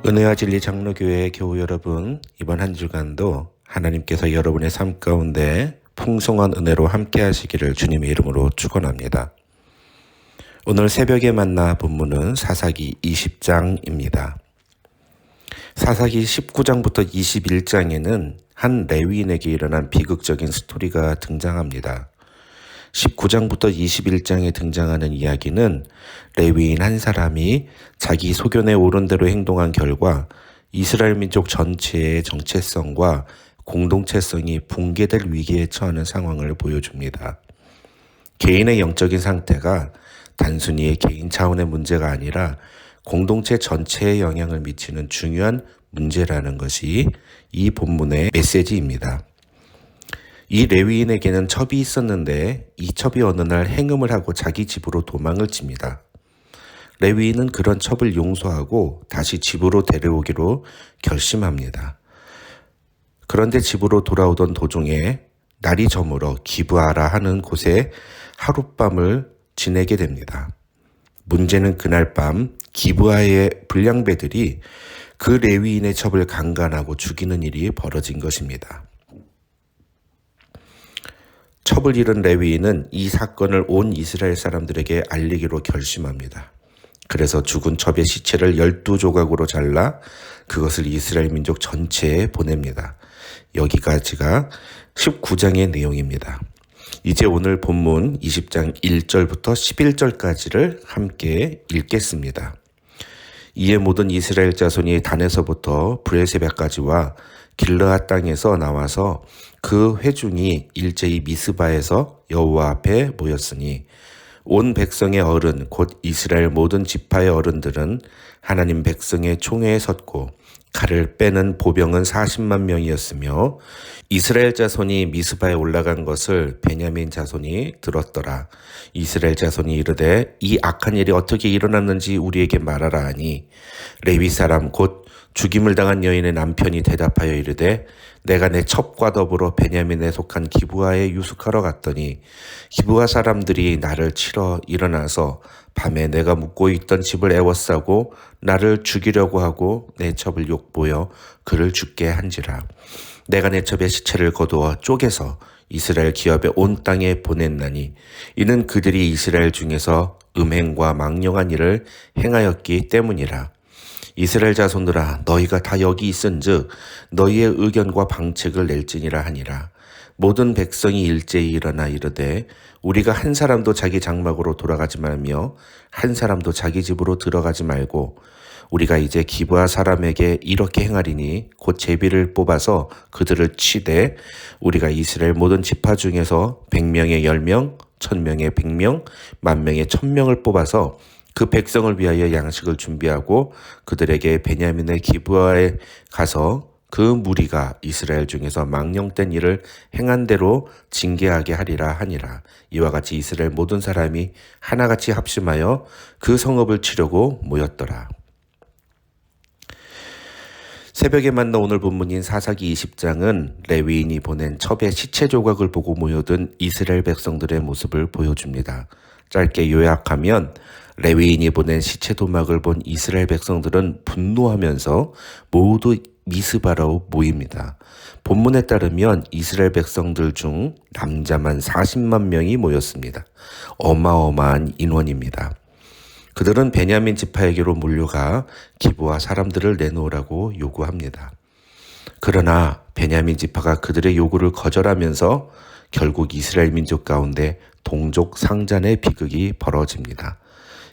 은혜와 진리 장로교회 교우 여러분, 이번 한 주간도 하나님께서 여러분의 삶 가운데 풍성한 은혜로 함께 하시기를 주님의 이름으로 축원합니다. 오늘 새벽에 만나 본문은 사사기 20장입니다. 사사기 19장부터 21장에는 한 레위인에게 일어난 비극적인 스토리가 등장합니다. 19장부터 21장에 등장하는 이야기는 레위인 한 사람이 자기 소견에 옳은 대로 행동한 결과 이스라엘 민족 전체의 정체성과 공동체성이 붕괴될 위기에 처하는 상황을 보여줍니다. 개인의 영적인 상태가 단순히 개인 차원의 문제가 아니라 공동체 전체에 영향을 미치는 중요한 문제라는 것이 이 본문의 메시지입니다. 이 레위인에게는 첩이 있었는데 이 첩이 어느 날 행음을 하고 자기 집으로 도망을 칩니다. 레위인은 그런 첩을 용서하고 다시 집으로 데려오기로 결심합니다. 그런데 집으로 돌아오던 도중에 날이 저물어 기브아라 하는 곳에 하룻밤을 지내게 됩니다. 문제는 그날 밤 기브아의 불량배들이 그 레위인의 첩을 강간하고 죽이는 일이 벌어진 것입니다. 첩을 잃은 레위인은 이 사건을 온 이스라엘 사람들에게 알리기로 결심합니다. 그래서 죽은 첩의 시체를 12조각으로 잘라 그것을 이스라엘 민족 전체에 보냅니다. 여기까지가 19장의 내용입니다. 이제 오늘 본문 20장 1절부터 11절까지를 함께 읽겠습니다. 이에 모든 이스라엘 자손이 단에서부터 브레세베까지와 길르앗 땅에서 나와서 그 회중이 일제히 미스바에서 여호와 앞에 모였으니 온 백성의 어른 곧 이스라엘 모든 지파의 어른들은 하나님 백성의 총회에 섰고 칼을 빼는 보병은 40만 명이었으며 이스라엘 자손이 미스바에 올라간 것을 베냐민 자손이 들었더라. 이스라엘 자손이 이르되 이 악한 일이 어떻게 일어났는지 우리에게 말하라 하니 레위 사람 곧 죽임을 당한 여인의 남편이 대답하여 이르되 내가 내 첩과 더불어 베냐민에 속한 기브아에 유숙하러 갔더니 기브아 사람들이 나를 치러 일어나서 밤에 내가 묵고 있던 집을 에워싸고 나를 죽이려고 하고 내 첩을 욕보여 그를 죽게 한지라. 내가 내 첩의 시체를 거두어 쪼개서 이스라엘 기업의 온 땅에 보냈나니 이는 그들이 이스라엘 중에서 음행과 망령한 일을 행하였기 때문이라. 이스라엘 자손들아 너희가 다 여기 있은즉 너희의 의견과 방책을 낼지니라 하니라. 모든 백성이 일제히 일어나 이르되 우리가 한 사람도 자기 장막으로 돌아가지 말며 한 사람도 자기 집으로 들어가지 말고 우리가 이제 기브아 사람에게 이렇게 행하리니 곧 제비를 뽑아서 그들을 치되 우리가 이스라엘 모든 지파 중에서 100명에 10명, 1000명에 100명, 10,000명에 1000명을 뽑아서 그 백성을 위하여 양식을 준비하고 그들에게 베냐민의 기브아에 가서 그 무리가 이스라엘 중에서 망령된 일을 행한 대로 징계하게 하리라 하니라. 이와 같이 이스라엘 모든 사람이 하나같이 합심하여 그 성읍을 치려고 모였더라. 새벽에 만나 오늘 본문인 사사기 20장은 레위인이 보낸 첩의 시체 조각을 보고 모여든 이스라엘 백성들의 모습을 보여줍니다. 짧게 요약하면 레위인이 보낸 시체 도막을 본 이스라엘 백성들은 분노하면서 모두 미스바로 모입니다. 본문에 따르면 이스라엘 백성들 중 남자만 40만 명이 모였습니다. 어마어마한 인원입니다. 그들은 베냐민 지파에게로 몰려가 기브아 사람들을 내놓으라고 요구합니다. 그러나 베냐민 지파가 그들의 요구를 거절하면서 결국 이스라엘 민족 가운데 동족 상잔의 비극이 벌어집니다.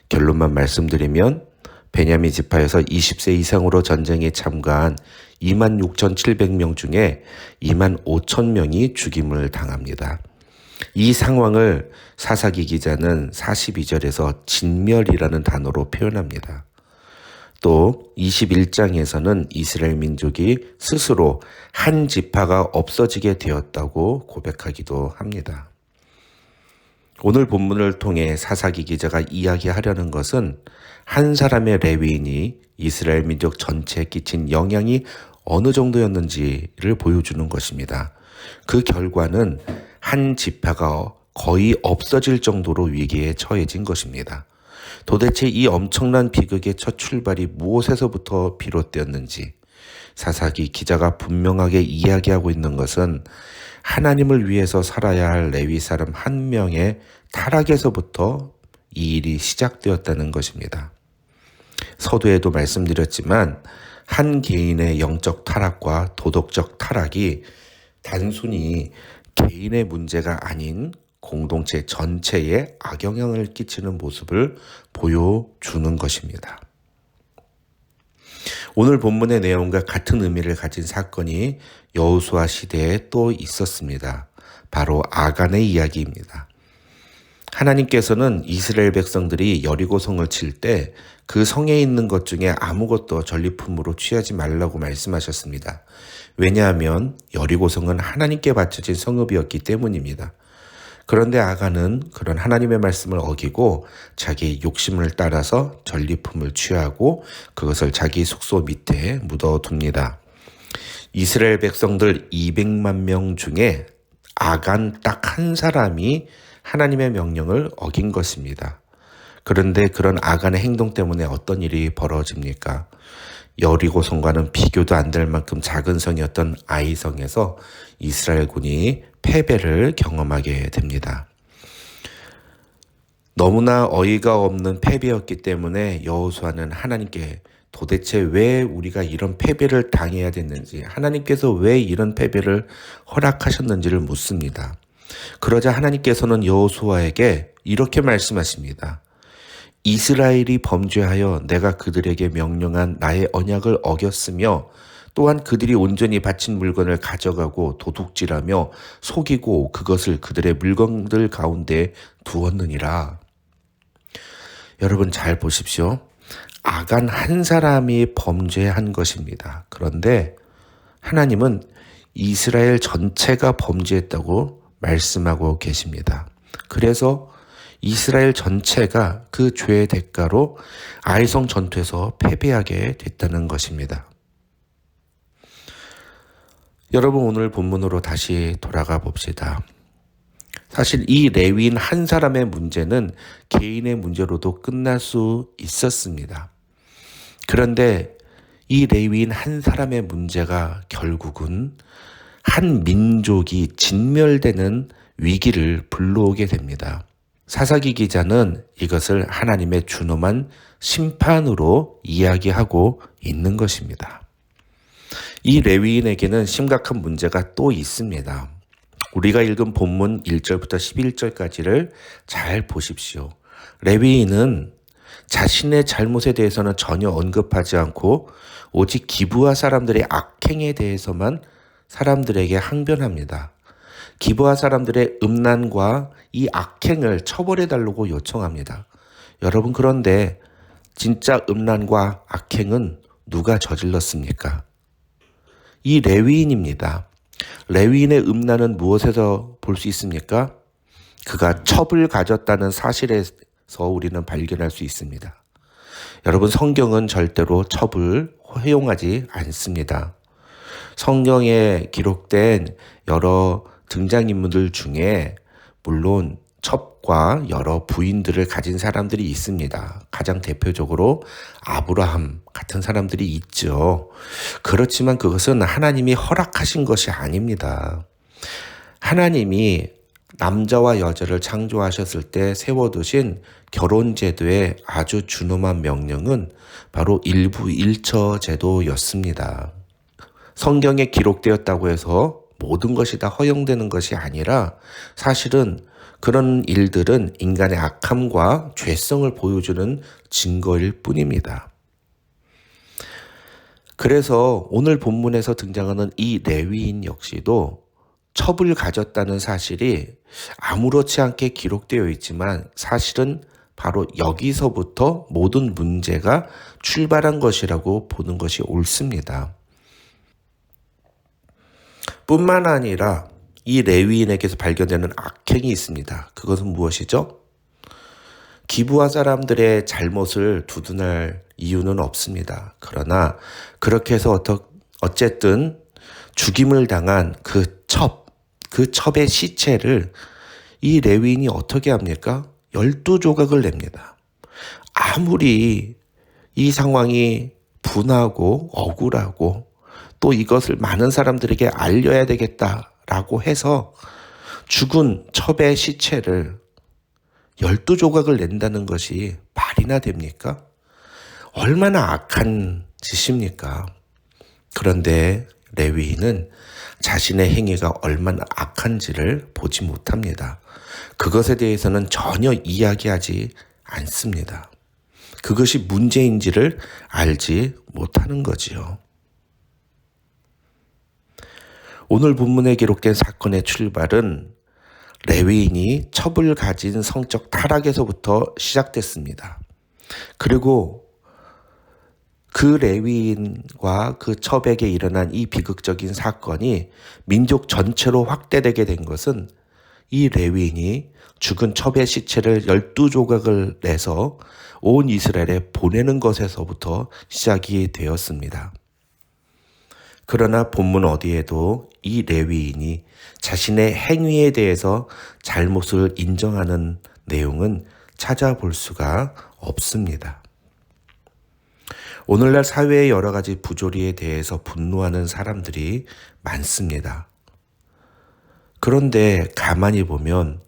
결론만 말씀드리면 베냐민 지파에서 20세 이상으로 전쟁에 참가한 26,700명 중에 25,000명이 죽임을 당합니다. 이 상황을 사사기 기자는 42절에서 진멸이라는 단어로 표현합니다. 또 21장에서는 이스라엘 민족이 스스로 한 지파가 없어지게 되었다고 고백하기도 합니다. 오늘 본문을 통해 사사기 기자가 이야기하려는 것은 한 사람의 레위인이 이스라엘 민족 전체에 끼친 영향이 어느 정도였는지를 보여주는 것입니다. 그 결과는 한 지파가 거의 없어질 정도로 위기에 처해진 것입니다. 도대체 이 엄청난 비극의 첫 출발이 무엇에서부터 비롯되었는지 사사기 기자가 분명하게 이야기하고 있는 것은 하나님을 위해서 살아야 할 레위 사람 한 명의 타락에서부터 이 일이 시작되었다는 것입니다. 서두에도 말씀드렸지만 한 개인의 영적 타락과 도덕적 타락이 단순히 개인의 문제가 아닌 공동체 전체에 악영향을 끼치는 모습을 보여주는 것입니다. 오늘 본문의 내용과 같은 의미를 가진 사건이 여호수아 시대에 또 있었습니다. 바로 아간의 이야기입니다. 하나님께서는 이스라엘 백성들이 여리고성을 칠 때 그 성에 있는 것 중에 아무것도 전리품으로 취하지 말라고 말씀하셨습니다. 왜냐하면 여리고성은 하나님께 바쳐진 성읍이었기 때문입니다. 그런데 아간은 그런 하나님의 말씀을 어기고 자기 욕심을 따라서 전리품을 취하고 그것을 자기 숙소 밑에 묻어둡니다. 이스라엘 백성들 200만 명 중에 아간 딱 한 사람이 하나님의 명령을 어긴 것입니다. 그런데 그런 아간의 행동 때문에 어떤 일이 벌어집니까? 여리고성과는 비교도 안 될 만큼 작은 성이었던 아이성에서 이스라엘군이 패배를 경험하게 됩니다. 너무나 어이가 없는 패배였기 때문에 여호수아는 하나님께 도대체 왜 우리가 이런 패배를 당해야 됐는지, 하나님께서 왜 이런 패배를 허락하셨는지를 묻습니다. 그러자 하나님께서는 여호수아에게 이렇게 말씀하십니다. 이스라엘이 범죄하여 내가 그들에게 명령한 나의 언약을 어겼으며 또한 그들이 온전히 바친 물건을 가져가고 도둑질하며 속이고 그것을 그들의 물건들 가운데 두었느니라. 여러분 잘 보십시오. 아간 한 사람이 범죄한 것입니다. 그런데 하나님은 이스라엘 전체가 범죄했다고 말씀하고 계십니다. 그래서 이스라엘 전체가 그 죄의 대가로 아이성 전투에서 패배하게 됐다는 것입니다. 여러분 오늘 본문으로 다시 돌아가 봅시다. 사실 이 레위인 한 사람의 문제는 개인의 문제로도 끝날 수 있었습니다. 그런데 이 레위인 한 사람의 문제가 결국은 한 민족이 진멸되는 위기를 불러오게 됩니다. 사사기 기자는 이것을 하나님의 준엄한 심판으로 이야기하고 있는 것입니다. 이 레위인에게는 심각한 문제가 또 있습니다. 우리가 읽은 본문 1절부터 11절까지를 잘 보십시오. 레위인은 자신의 잘못에 대해서는 전혀 언급하지 않고 오직 기브아 사람들의 악행에 대해서만 사람들에게 항변합니다. 기브아 사람들의 음란과 이 악행을 처벌해달라고 요청합니다. 여러분 그런데 진짜 음란과 악행은 누가 저질렀습니까? 이 레위인입니다. 레위인의 음란은 무엇에서 볼 수 있습니까? 그가 첩을 가졌다는 사실에서 우리는 발견할 수 있습니다. 여러분 성경은 절대로 첩을 허용하지 않습니다. 성경에 기록된 여러 등장인물들 중에 물론 첩과 여러 부인들을 가진 사람들이 있습니다. 가장 대표적으로 아브라함 같은 사람들이 있죠. 그렇지만 그것은 하나님이 허락하신 것이 아닙니다. 하나님이 남자와 여자를 창조하셨을 때 세워두신 결혼제도의 아주 준엄한 명령은 바로 일부일처 제도였습니다. 성경에 기록되었다고 해서 모든 것이 다 허용되는 것이 아니라 사실은 그런 일들은 인간의 악함과 죄성을 보여주는 증거일 뿐입니다. 그래서 오늘 본문에서 등장하는 이 레위인 역시도 첩을 가졌다는 사실이 아무렇지 않게 기록되어 있지만 사실은 바로 여기서부터 모든 문제가 출발한 것이라고 보는 것이 옳습니다. 뿐만 아니라 이 레위인에게서 발견되는 악행이 있습니다. 그것은 무엇이죠? 기브아 사람들의 잘못을 두둔할 이유는 없습니다. 그러나 그렇게 해서 어쨌든 죽임을 당한 그 첩의 시체를 이 레위인이 어떻게 합니까? 12조각을 냅니다. 아무리 이 상황이 분하고 억울하고 또 이것을 많은 사람들에게 알려야 되겠다라고 해서 죽은 첩의 시체를 12조각을 낸다는 것이 말이나 됩니까? 얼마나 악한 짓입니까? 그런데 레위인은 자신의 행위가 얼마나 악한지를 보지 못합니다. 그것에 대해서는 전혀 이야기하지 않습니다. 그것이 문제인지를 알지 못하는 거지요. 오늘 본문에 기록된 사건의 출발은 레위인이 첩을 가진 성적 타락에서부터 시작됐습니다. 그리고 그 레위인과 그 첩에게 일어난 이 비극적인 사건이 민족 전체로 확대되게 된 것은 이 레위인이 죽은 첩의 시체를 12조각을 내서 온 이스라엘에 보내는 것에서부터 시작이 되었습니다. 그러나 본문 어디에도 이 레위인이 자신의 행위에 대해서 잘못을 인정하는 내용은 찾아볼 수가 없습니다. 오늘날 사회의 여러 가지 부조리에 대해서 분노하는 사람들이 많습니다. 그런데 가만히 보면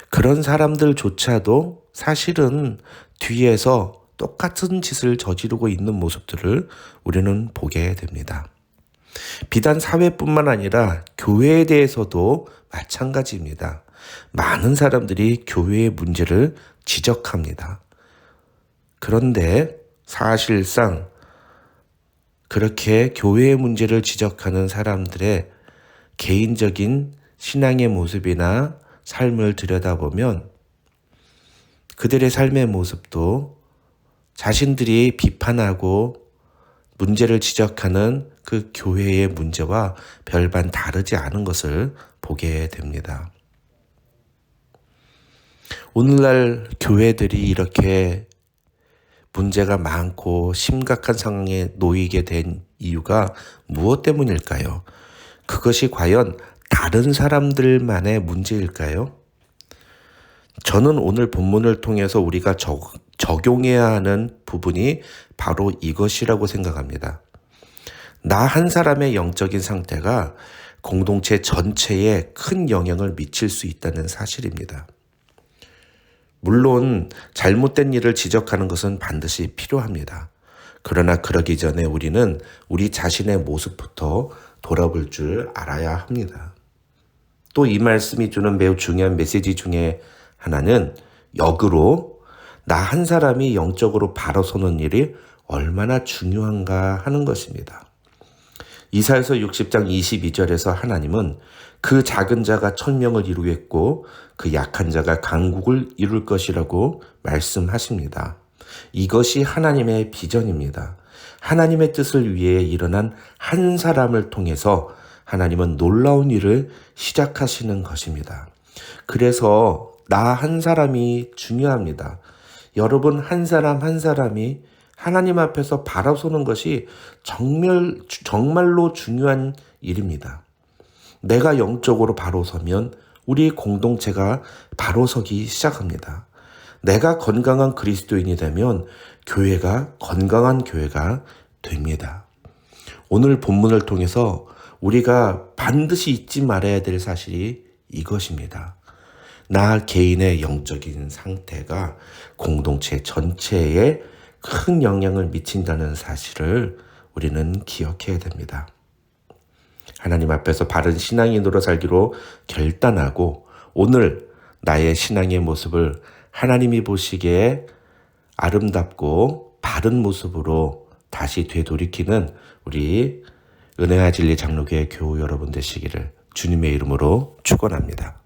그런 사람들조차도 사실은 뒤에서 똑같은 짓을 저지르고 있는 모습들을 우리는 보게 됩니다. 비단 사회뿐만 아니라 교회에 대해서도 마찬가지입니다. 많은 사람들이 교회의 문제를 지적합니다. 그런데 사실상 그렇게 교회의 문제를 지적하는 사람들의 개인적인 신앙의 모습이나 삶을 들여다보면 그들의 삶의 모습도 자신들이 비판하고 문제를 지적하는 그 교회의 문제와 별반 다르지 않은 것을 보게 됩니다. 오늘날 교회들이 이렇게 문제가 많고 심각한 상황에 놓이게 된 이유가 무엇 때문일까요? 그것이 과연 다른 사람들만의 문제일까요? 저는 오늘 본문을 통해서 우리가 적용해야 하는 부분이 바로 이것이라고 생각합니다. 나 한 사람의 영적인 상태가 공동체 전체에 큰 영향을 미칠 수 있다는 사실입니다. 물론 잘못된 일을 지적하는 것은 반드시 필요합니다. 그러나 그러기 전에 우리는 우리 자신의 모습부터 돌아볼 줄 알아야 합니다. 또 이 말씀이 주는 매우 중요한 메시지 중에 하나는 역으로 나 한 사람이 영적으로 바로 서는 일이 얼마나 중요한가 하는 것입니다. 이사야서 60장 22절에서 하나님은 그 작은 자가 천명을 이루겠고 그 약한 자가 강국을 이룰 것이라고 말씀하십니다. 이것이 하나님의 비전입니다. 하나님의 뜻을 위해 일어난 한 사람을 통해서 하나님은 놀라운 일을 시작하시는 것입니다. 그래서 나 한 사람이 중요합니다. 여러분 한 사람 한 사람이 하나님 앞에서 바라서는 것이 정말로 중요한 일입니다. 내가 영적으로 바로 서면 우리 공동체가 바로 서기 시작합니다. 내가 건강한 그리스도인이 되면 교회가 건강한 교회가 됩니다. 오늘 본문을 통해서 우리가 반드시 잊지 말아야 될 사실이 이것입니다. 나 개인의 영적인 상태가 공동체 전체에 큰 영향을 미친다는 사실을 우리는 기억해야 됩니다. 하나님 앞에서 바른 신앙인으로 살기로 결단하고 오늘 나의 신앙의 모습을 하나님이 보시기에 아름답고 바른 모습으로 다시 되돌이키는 우리 은혜와 진리 장로교회 교우 여러분 되시기를 주님의 이름으로 축원합니다.